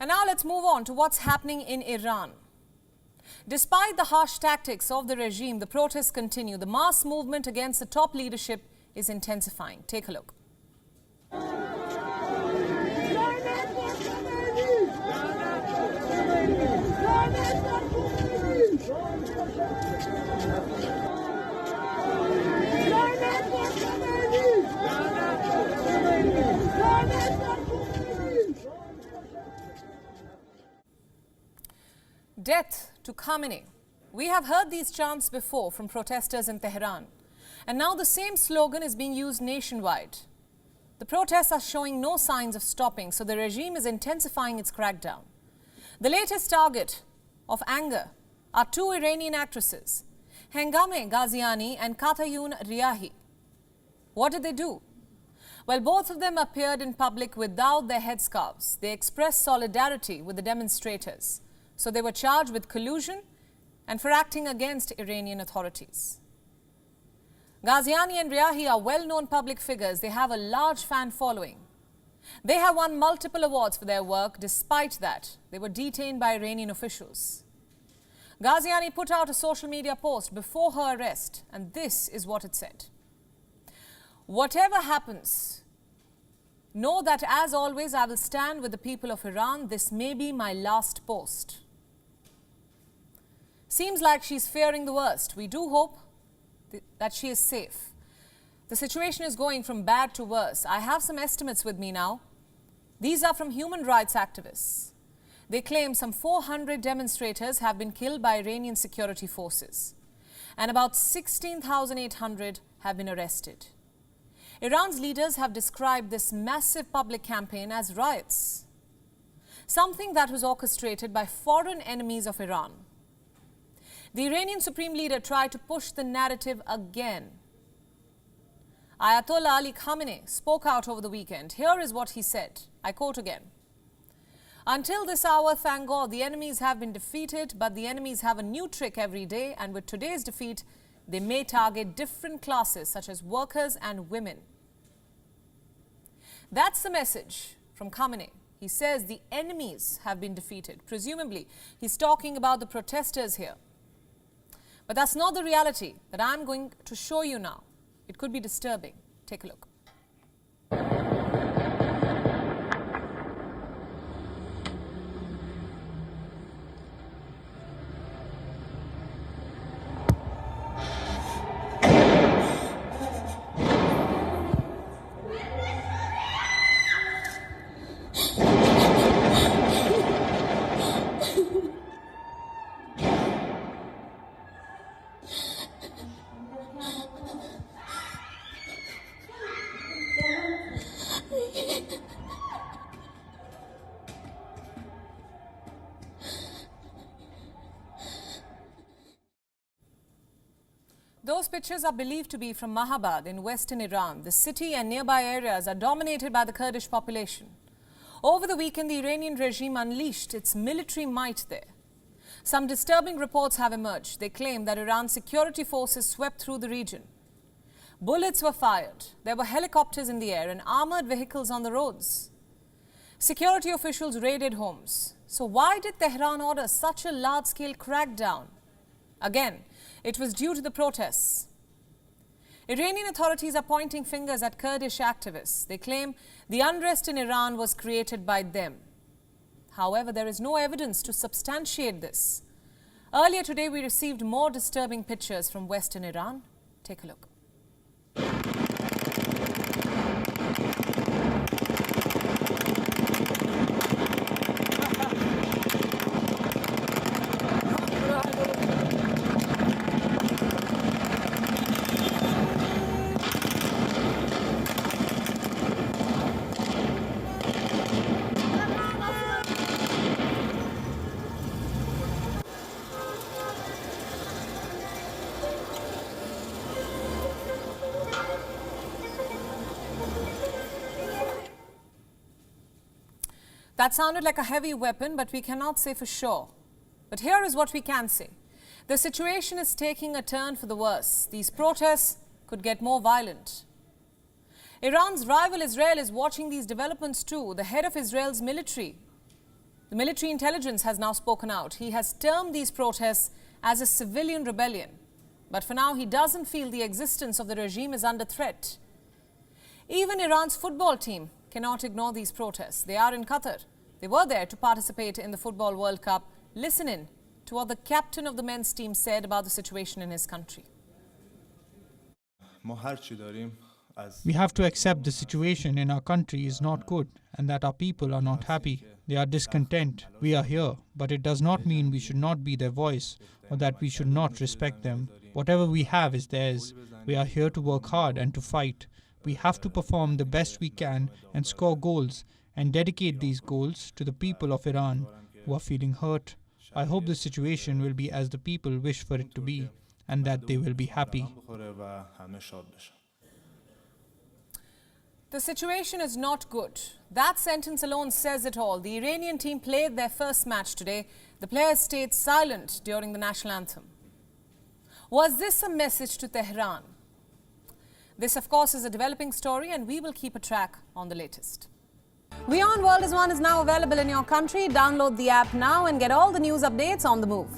And now let's move on to what's happening in Iran. Despite the harsh tactics of the regime, the protests continue. The mass movement against the top leadership is intensifying. Take a look. Death to Khamenei. We have heard these chants before from protesters in Tehran, and now the same slogan is being used nationwide. The protests are showing no signs of stopping, so the regime is intensifying its crackdown. The latest target of anger are two Iranian actresses, Hengame Ghaziani and Katayun Riahi. What did they do? Well, both of them appeared in public without their headscarves. They expressed solidarity with the demonstrators. So they were charged with collusion and for acting against Iranian authorities. Ghaziani and Riahi are well-known public figures. They have a large fan following. They have won multiple awards for their work. Despite that, they were detained by Iranian officials. Ghaziani put out a social media post before her arrest, and this is what it said. Whatever happens, know that as always I will stand with the people of Iran. This may be my last post. Seems like she's fearing the worst. We do hope that she is safe. The situation is going from bad to worse. I have some estimates with me now. These are from human rights activists. They claim some 400 demonstrators have been killed by Iranian security forces, and about 16,800 have been arrested. Iran's leaders have described this massive public campaign as riots, something that was orchestrated by foreign enemies of Iran. The Iranian supreme leader tried to push the narrative again. Ayatollah Ali Khamenei spoke out over the weekend. Here is what he said. I quote again. Until this hour, thank God, the enemies have been defeated, but the enemies have a new trick every day, and with today's defeat, they may target different classes such as workers and women. That's the message from Khamenei. He says the enemies have been defeated. Presumably, he's talking about the protesters here. But that's not the reality that I'm going to show you now. It could be disturbing. Take a look. Those pictures are believed to be from Mahabad in western Iran. The city and nearby areas are dominated by the Kurdish population. Over the weekend, the Iranian regime unleashed its military might there. Some disturbing reports have emerged. They claim that Iran's security forces swept through the region. Bullets were fired. There were helicopters in the air and armored vehicles on the roads. Security officials raided homes. So why did Tehran order such a large-scale crackdown? Again, it was due to the protests. Iranian authorities are pointing fingers at Kurdish activists. They claim the unrest in Iran was created by them. However, there is no evidence to substantiate this. Earlier today, we received more disturbing pictures from western Iran. Take a look. That sounded like a heavy weapon, but we cannot say for sure. But here is what we can say. The situation is taking a turn for the worse. These protests could get more violent. Iran's rival Israel is watching these developments too. The head of Israel's military The military intelligence has now spoken out. He has termed these protests as a civilian rebellion. But for now, he doesn't feel the existence of the regime is under threat. Even Iran's football team cannot ignore these protests. They are in Qatar. They were there to participate in the Football World Cup. Listen in to what the captain of the men's team said about the situation in his country. We have to accept the situation in our country is not good and that our people are not happy. They are discontent. We are here, but it does not mean we should not be their voice or that we should not respect them. Whatever we have is theirs. We are here to work hard and to fight. We have to perform the best we can and score goals and dedicate these goals to the people of Iran who are feeling hurt. I hope the situation will be as the people wish for it to be and that they will be happy. The situation is not good. That sentence alone says it all. The Iranian team played their first match today. The players stayed silent during the national anthem. Was this a message to Tehran? This, of course, is a developing story and we will keep a track on the latest. WION World is now available in your country. Download the app now and get all the news updates on the move.